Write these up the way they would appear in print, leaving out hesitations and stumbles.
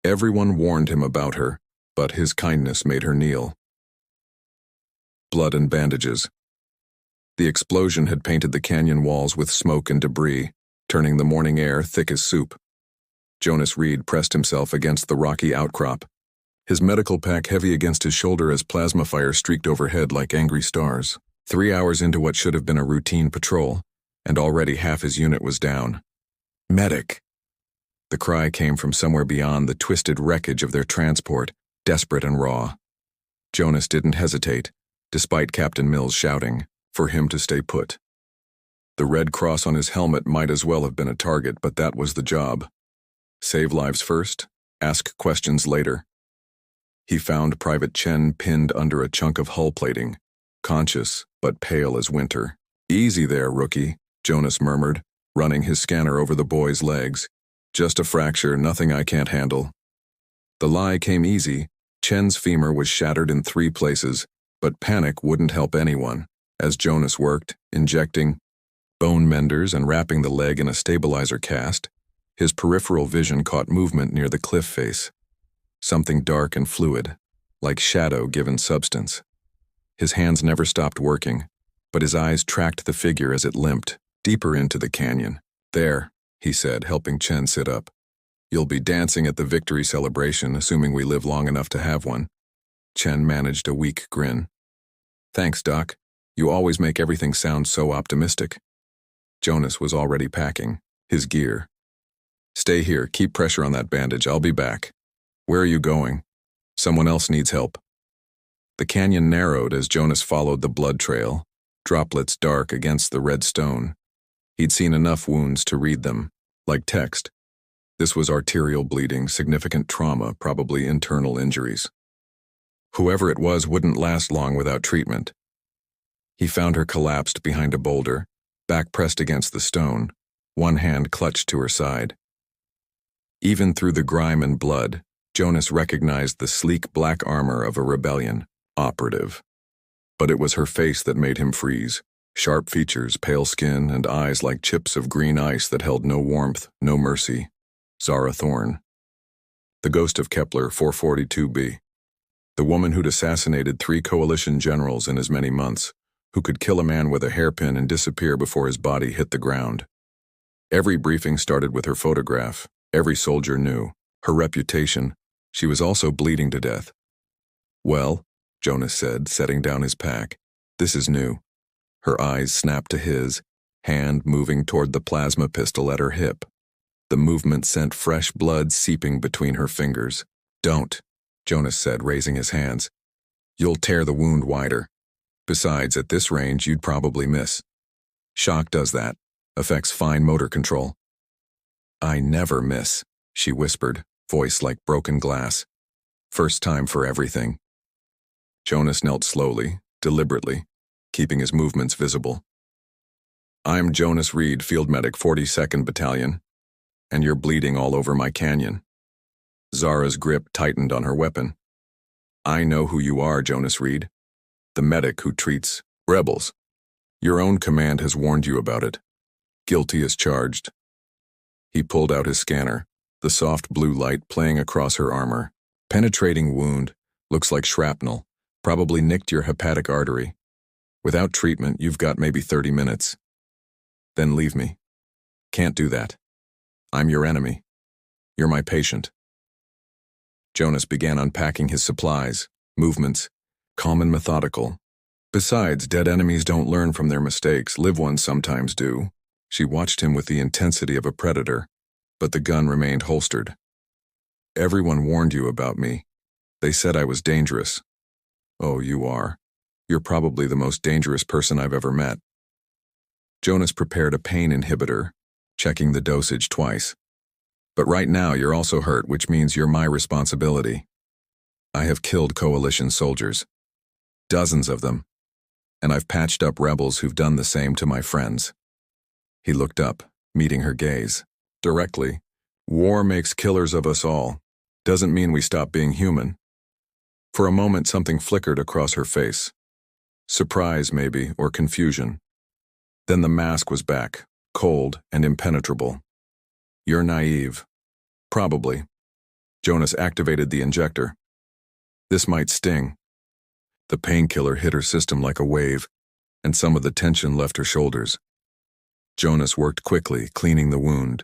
Everyone warned him about her, but his kindness made her kneel. Blood and bandages. The explosion had painted the canyon walls with smoke and debris, turning the morning air thick as soup. Jonas Reed pressed himself against the rocky outcrop, his medical pack heavy against his shoulder as plasma fire streaked overhead like angry stars. 3 hours into what should have been a routine patrol, and already half his unit was down. Medic! The cry came from somewhere beyond the twisted wreckage of their transport, desperate and raw. Jonas didn't hesitate, despite Captain Mills shouting, for him to stay put. The red cross on his helmet might as well have been a target, but that was the job. Save lives first, ask questions later. He found Private Chen pinned under a chunk of hull plating, conscious but pale as winter. "Easy there, rookie," Jonas murmured, running his scanner over the boy's legs. "Just a fracture, nothing I can't handle." The lie came easy. Chen's femur was shattered in 3 places, but panic wouldn't help anyone. As Jonas worked, injecting bone menders and wrapping the leg in a stabilizer cast, his peripheral vision caught movement near the cliff face. Something dark and fluid, like shadow given substance. His hands never stopped working, but his eyes tracked the figure as it limped, deeper into the canyon. "There," he said, helping Chen sit up. "You'll be dancing at the victory celebration, assuming we live long enough to have one." Chen managed a weak grin. "Thanks, Doc. You always make everything sound so optimistic." Jonas was already packing his gear. "Stay here, keep pressure on that bandage, I'll be back." "Where are you going?" "Someone else needs help." The canyon narrowed as Jonas followed the blood trail, droplets dark against the red stone. He'd seen enough wounds to read them, like text. This was arterial bleeding, significant trauma, probably internal injuries. Whoever it was wouldn't last long without treatment. He found her collapsed behind a boulder, back pressed against the stone, one hand clutched to her side. Even through the grime and blood, Jonas recognized the sleek black armor of a rebellion operative. But it was her face that made him freeze. Sharp features, pale skin, and eyes like chips of green ice that held no warmth, no mercy. Zara Thorne. The ghost of Kepler 442b. The woman who'd assassinated 3 coalition generals in as many months, who could kill a man with a hairpin and disappear before his body hit the ground. Every briefing started with her photograph. Every soldier knew. Her reputation. She was also bleeding to death. "Well," Jonas said, setting down his pack, "this is new." Her eyes snapped to his, hand moving toward the plasma pistol at her hip. The movement sent fresh blood seeping between her fingers. "Don't," Jonas said, raising his hands. "You'll tear the wound wider. Besides, at this range, you'd probably miss. Shock does that. Affects fine motor control." "I never miss," she whispered, voice like broken glass. "First time for everything." Jonas knelt slowly, deliberately, keeping his movements visible. "I'm Jonas Reed, Field Medic, 42nd Battalion, and you're bleeding all over my canyon." Zara's grip tightened on her weapon. "I know who you are, Jonas Reed. The medic who treats rebels. Your own command has warned you about it. Guilty as charged." He pulled out his scanner, the soft blue light playing across her armor. "Penetrating wound, looks like shrapnel, probably nicked your hepatic artery. Without treatment, you've got maybe 30 minutes. Then leave me." "Can't do that. I'm your enemy. You're my patient." Jonas began unpacking his supplies, movements, calm and methodical. Besides, dead enemies don't learn from their mistakes, live ones sometimes do. She watched him with the intensity of a predator, but the gun remained holstered. "Everyone warned you about me. They said I was dangerous." "Oh, you are. You're probably the most dangerous person I've ever met." Jonas prepared a pain inhibitor, checking the dosage twice. "But right now you're also hurt, which means you're my responsibility. I have killed coalition soldiers. Dozens of them. And I've patched up rebels who've done the same to my friends." He looked up, meeting her gaze. Directly. "War makes killers of us all. Doesn't mean we stop being human." For a moment something flickered across her face. Surprise, maybe, or confusion. Then the mask was back, cold and impenetrable. "You're naive." "Probably." Jonas activated the injector. This might sting. The painkiller hit her system like a wave, and some of the tension left her shoulders. Jonas worked quickly, cleaning the wound,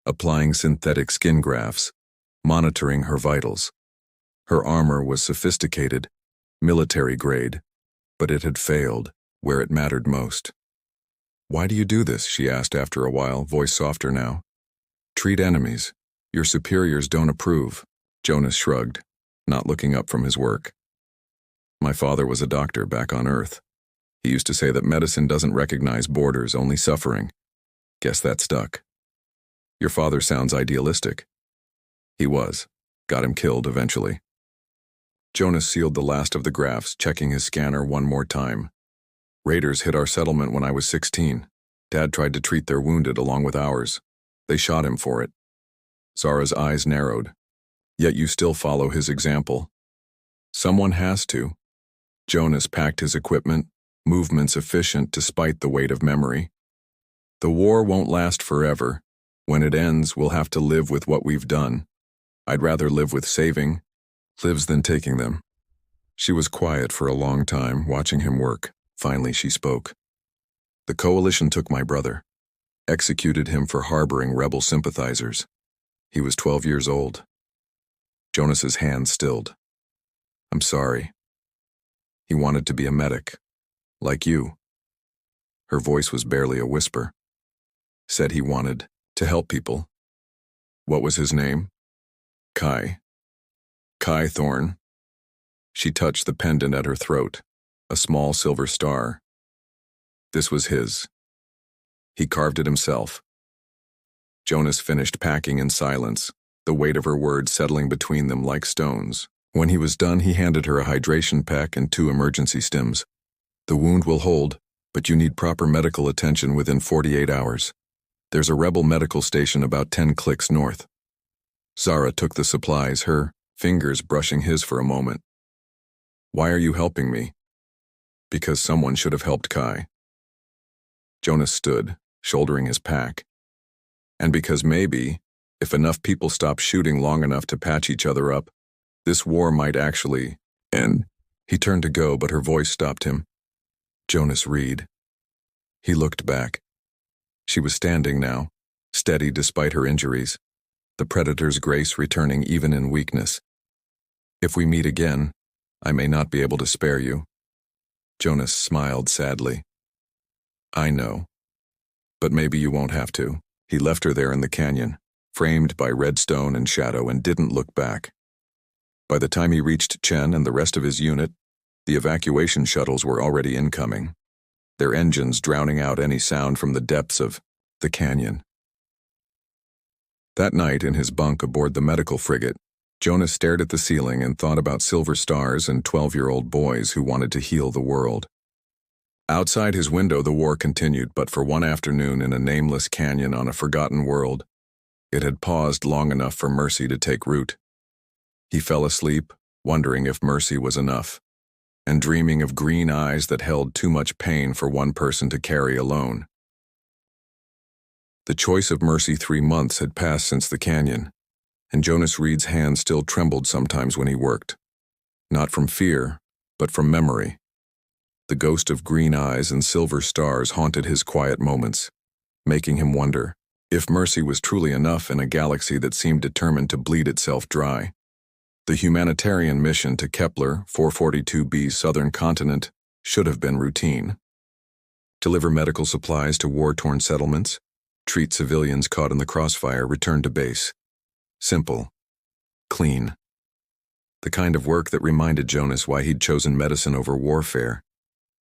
applying synthetic skin grafts, monitoring her vitals. Her armor was sophisticated, military grade, but it had failed where it mattered most. "Why do you do this?" she asked after a while, voice softer now. "Treat enemies. Your superiors don't approve." Jonas shrugged, not looking up from his work. "My father was a doctor back on Earth. He used to say that medicine doesn't recognize borders, only suffering. Guess that stuck." "Your father sounds idealistic." "He was. Got him killed eventually." Jonas sealed the last of the grafts, checking his scanner one more time. "Raiders hit our settlement when I was 16. Dad tried to treat their wounded along with ours. They shot him for it." Zara's eyes narrowed. "Yet you still follow his example." "Someone has to." Jonas packed his equipment, movements efficient despite the weight of memory. "The war won't last forever. When it ends, we'll have to live with what we've done. I'd rather live with saving lives than taking them." She was quiet for a long time, watching him work. Finally, she spoke. "The coalition took my brother, executed him for harboring rebel sympathizers. He was 12 years old." Jonas's hand stilled. "I'm sorry. He wanted to be a medic, like you." Her voice was barely a whisper. "Said he wanted to help people." "What was his name?" "Kai. Kai Thorne." She touched the pendant at her throat, a small silver star. "This was his. He carved it himself." Jonas finished packing in silence, the weight of her words settling between them like stones. When he was done, he handed her a hydration pack and 2 emergency stims. "The wound will hold, but you need proper medical attention within 48 hours. There's a rebel medical station about 10 clicks north." Zara took the supplies, her fingers brushing his for a moment. "Why are you helping me?" "Because someone should have helped Kai." Jonas stood, shouldering his pack. "And because maybe, if enough people stop shooting long enough to patch each other up, this war might actually end." He turned to go, but her voice stopped him. "Jonas Reed." He looked back. She was standing now, steady despite her injuries, the predator's grace returning even in weakness. "If we meet again, I may not be able to spare you." Jonas smiled sadly. "I know. But maybe you won't have to." He left her there in the canyon, framed by redstone and shadow, and didn't look back. By the time he reached Chen and the rest of his unit, the evacuation shuttles were already incoming, their engines drowning out any sound from the depths of the canyon. That night, in his bunk aboard the medical frigate, Jonas stared at the ceiling and thought about silver stars and 12-year-old boys who wanted to heal the world. Outside his window, the war continued, but for one afternoon in a nameless canyon on a forgotten world, it had paused long enough for mercy to take root. He fell asleep, wondering if mercy was enough, and dreaming of green eyes that held too much pain for one person to carry alone. The choice of mercy 3 months had passed since the canyon, and Jonas Reed's hand still trembled sometimes when he worked. Not from fear, but from memory. The ghost of green eyes and silver stars haunted his quiet moments, making him wonder if mercy was truly enough in a galaxy that seemed determined to bleed itself dry. The humanitarian mission to Kepler 442b's southern continent should have been routine. Deliver medical supplies to war-torn settlements, treat civilians caught in the crossfire, return to base. Simple. Clean. The kind of work that reminded Jonas why he'd chosen medicine over warfare.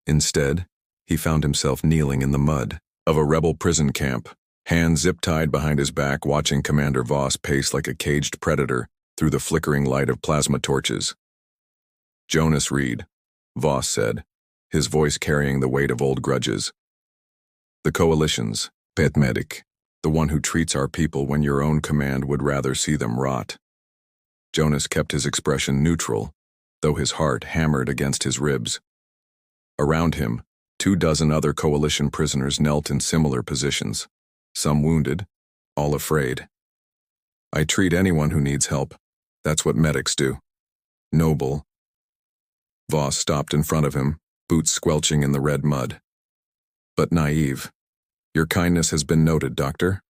Instead, he found himself kneeling in the mud of a rebel prison camp, hands zip-tied behind his back, watching Commander Voss pace like a caged predator through the flickering light of plasma torches. "Jonas Reed," Voss said, his voice carrying the weight of old grudges. "The Coalition's pet medic, the one who treats our people when your own command would rather see them rot." Jonas kept his expression neutral, though his heart hammered against his ribs. Around him, 24 other Coalition prisoners knelt in similar positions, some wounded, all afraid. "I treat anyone who needs help, That's what medics do. Noble. Voss stopped in front of him, boots squelching in the red mud. But naive. Your kindness has been noted, Doctor.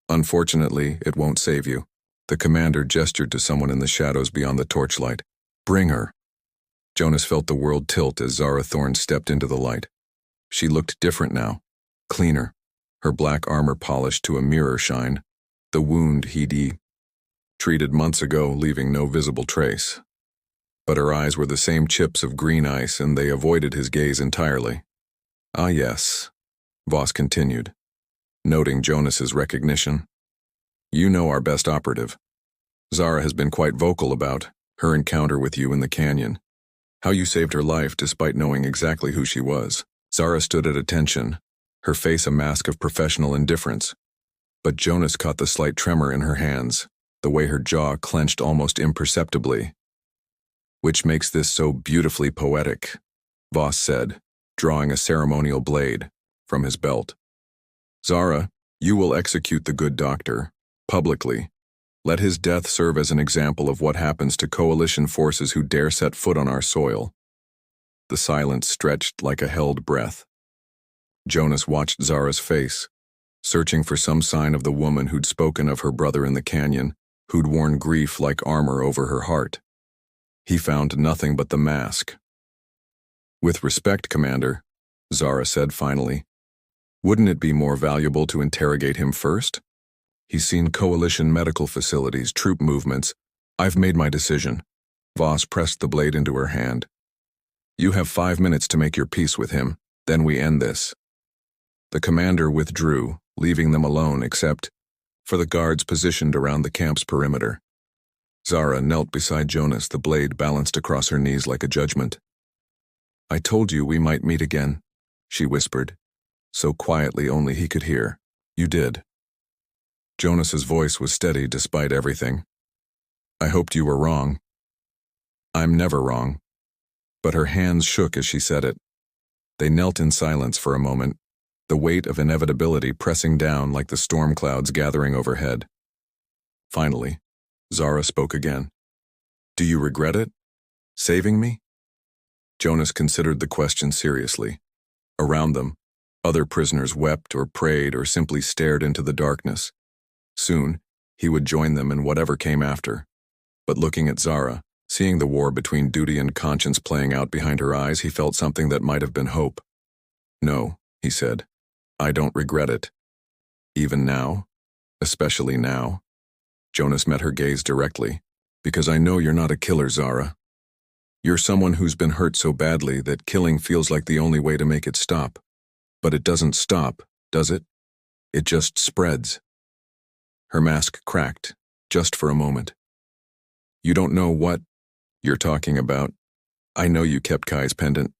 Unfortunately, it won't save you. The commander gestured to someone in the shadows beyond the torchlight. Bring her. Jonas felt the world tilt as Zara Thorne stepped into the light. She looked different now, cleaner, her black armor polished to a mirror shine, the wound he'd treated months ago leaving no visible trace. But her eyes were the same chips of green ice, and they avoided his gaze entirely. Ah yes, Voss continued, noting Jonas's recognition. You know our best operative. Zara has been quite vocal about her encounter with you in the canyon, how you saved her life despite knowing exactly who she was. Zara stood at attention, her face a mask of professional indifference. But Jonas caught the slight tremor in her hands, the way her jaw clenched almost imperceptibly. Which makes this so beautifully poetic, Voss said, drawing a ceremonial blade from his belt. Zara, you will execute the good doctor, publicly. Let his death serve as an example of what happens to coalition forces who dare set foot on our soil. The silence stretched like a held breath. Jonas watched Zara's face, searching for some sign of the woman who'd spoken of her brother in the canyon, who'd worn grief like armor over her heart. He found nothing but the mask. With respect, Commander, Zara said finally, wouldn't it be more valuable to interrogate him first? He's seen coalition medical facilities, troop movements. I've made my decision. Voss pressed the blade into her hand. You have 5 minutes to make your peace with him, then we end this. The commander withdrew, leaving them alone except for the guards positioned around the camp's perimeter. Zara knelt beside Jonas, the blade balanced across her knees like a judgment. I told you we might meet again, she whispered, so quietly only he could hear. You did. Jonas's voice was steady despite everything. I hoped you were wrong. I'm never wrong. But her hands shook as she said it. They knelt in silence for a moment, the weight of inevitability pressing down like the storm clouds gathering overhead. Finally, Zara spoke again. Do you regret it? Saving me? Jonas considered the question seriously. Around them, other prisoners wept or prayed or simply stared into the darkness. Soon, he would join them in whatever came after. But looking at Zara, seeing the war between duty and conscience playing out behind her eyes, he felt something that might have been hope. No, he said, I don't regret it. Even now? Especially now? Jonas met her gaze directly. Because I know you're not a killer, Zara. You're someone who's been hurt so badly that killing feels like the only way to make it stop. But it doesn't stop, does it? It just spreads. Her mask cracked, just for a moment. You don't know what you're talking about. I know you kept Kai's pendant.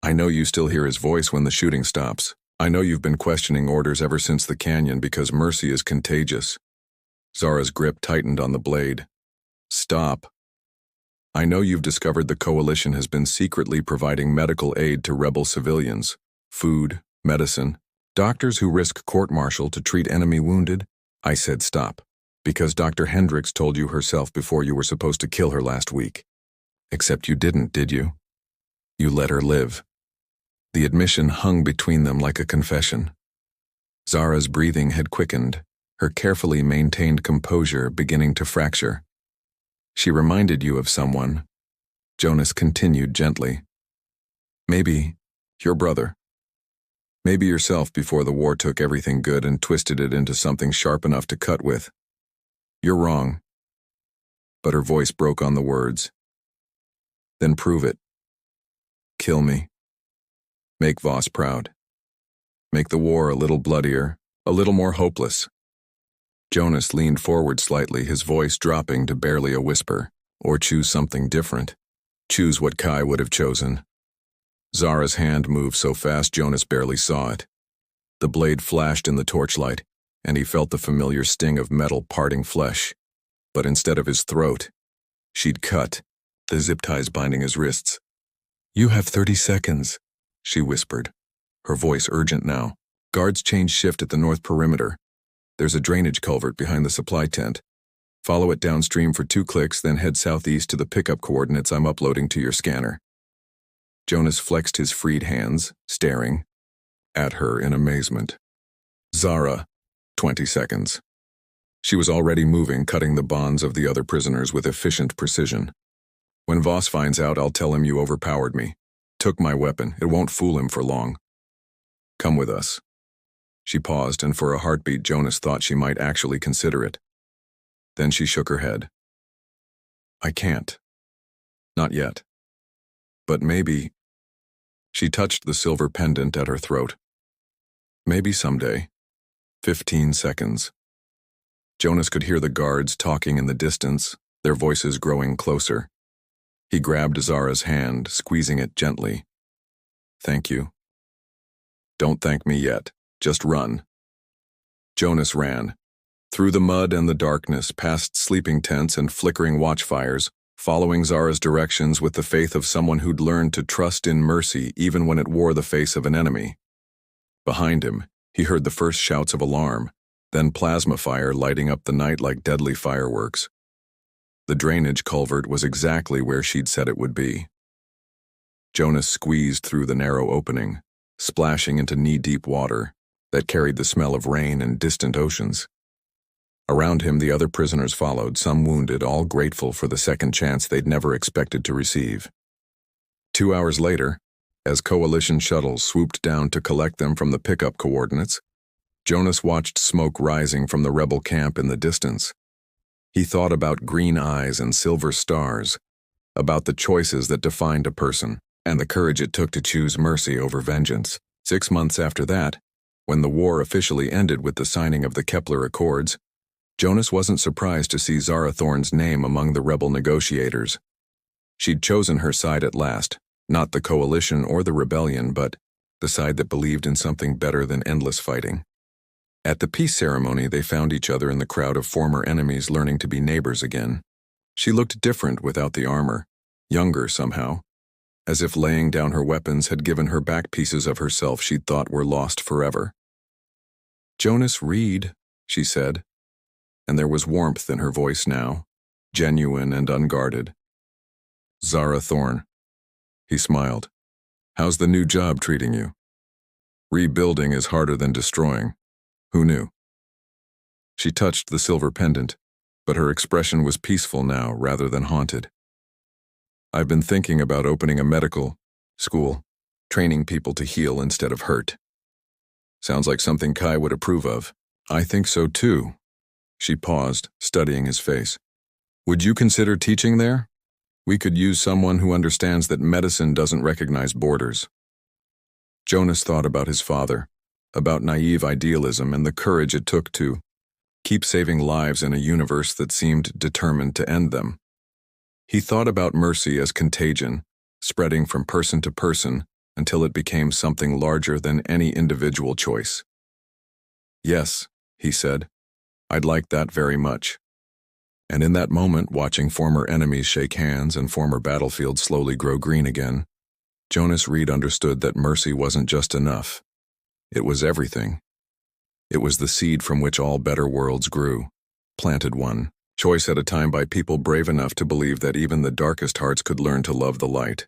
I know you still hear his voice when the shooting stops. I know you've been questioning orders ever since the canyon because mercy is contagious. Zara's grip tightened on the blade. Stop. I know you've discovered the coalition has been secretly providing medical aid to rebel civilians. Food, medicine, doctors who risk court-martial to treat enemy wounded. I said stop, because Dr. Hendricks told you herself before you were supposed to kill her last week. Except you didn't, did you? You let her live. The admission hung between them like a confession. Zara's breathing had quickened, her carefully maintained composure beginning to fracture. She reminded you of someone. Jonas continued gently. Maybe your brother. Maybe yourself before the war took everything good and twisted it into something sharp enough to cut with. You're wrong. But her voice broke on the words. Then prove it. Kill me. Make Voss proud. Make the war a little bloodier, a little more hopeless. Jonas leaned forward slightly, his voice dropping to barely a whisper. Or choose something different. Choose what Kai would have chosen. Zara's hand moved so fast Jonas barely saw it. The blade flashed in the torchlight, and he felt the familiar sting of metal parting flesh. But instead of his throat, she'd cut, the zip ties binding his wrists. You have 30 seconds, she whispered, her voice urgent now. Guards change shift at the north perimeter. There's a drainage culvert behind the supply tent. Follow it downstream for 2 clicks, then head southeast to the pickup coordinates I'm uploading to your scanner. Jonas flexed his freed hands, staring at her in amazement. Zara, 20 seconds. She was already moving, cutting the bonds of the other prisoners with efficient precision. When Voss finds out, I'll tell him you overpowered me. Took my weapon. It won't fool him for long. Come with us. She paused, and for a heartbeat Jonas thought she might actually consider it. Then she shook her head. I can't. Not yet. But maybe. She touched the silver pendant at her throat. Maybe someday. 15 seconds. Jonas could hear the guards talking in the distance, their voices growing closer. He grabbed Zara's hand, squeezing it gently. Thank you. Don't thank me yet. Just run. Jonas ran. Through the mud and the darkness, past sleeping tents and flickering watchfires, following Zara's directions with the faith of someone who'd learned to trust in mercy even when it wore the face of an enemy. Behind him, he heard the first shouts of alarm, then plasma fire lighting up the night like deadly fireworks. The drainage culvert was exactly where she'd said it would be. Jonas squeezed through the narrow opening, splashing into knee-deep water that carried the smell of rain and distant oceans. Around him, the other prisoners followed, some wounded, all grateful for the second chance they'd never expected to receive. 2 hours later, as coalition shuttles swooped down to collect them from the pickup coordinates, Jonas watched smoke rising from the rebel camp in the distance. He thought about green eyes and silver stars, about the choices that defined a person, and the courage it took to choose mercy over vengeance. 6 months after that, when the war officially ended with the signing of the Kepler Accords, Jonas wasn't surprised to see Zara Thorne's name among the rebel negotiators. She'd chosen her side at last, not the coalition or the rebellion, but the side that believed in something better than endless fighting. At the peace ceremony, they found each other in the crowd of former enemies learning to be neighbors again. She looked different without the armor, younger somehow, as if laying down her weapons had given her back pieces of herself she'd thought were lost forever. Jonas Reed, she said, and there was warmth in her voice now, genuine and unguarded. Zara Thorne. He smiled. How's the new job treating you? Rebuilding is harder than destroying. Who knew? She touched the silver pendant, but her expression was peaceful now rather than haunted. I've been thinking about opening a medical school, training people to heal instead of hurt. Sounds like something Kai would approve of. I think so too. She paused, studying his face. Would you consider teaching there? We could use someone who understands that medicine doesn't recognize borders. Jonas thought about his father, about naive idealism and the courage it took to keep saving lives in a universe that seemed determined to end them. He thought about mercy as contagion, spreading from person to person until it became something larger than any individual choice. Yes, he said, I'd like that very much. And in that moment, watching former enemies shake hands and former battlefields slowly grow green again, Jonas Reed understood that mercy wasn't just enough. It was everything. It was the seed from which all better worlds grew, planted one choice at a time by people brave enough to believe that even the darkest hearts could learn to love the light.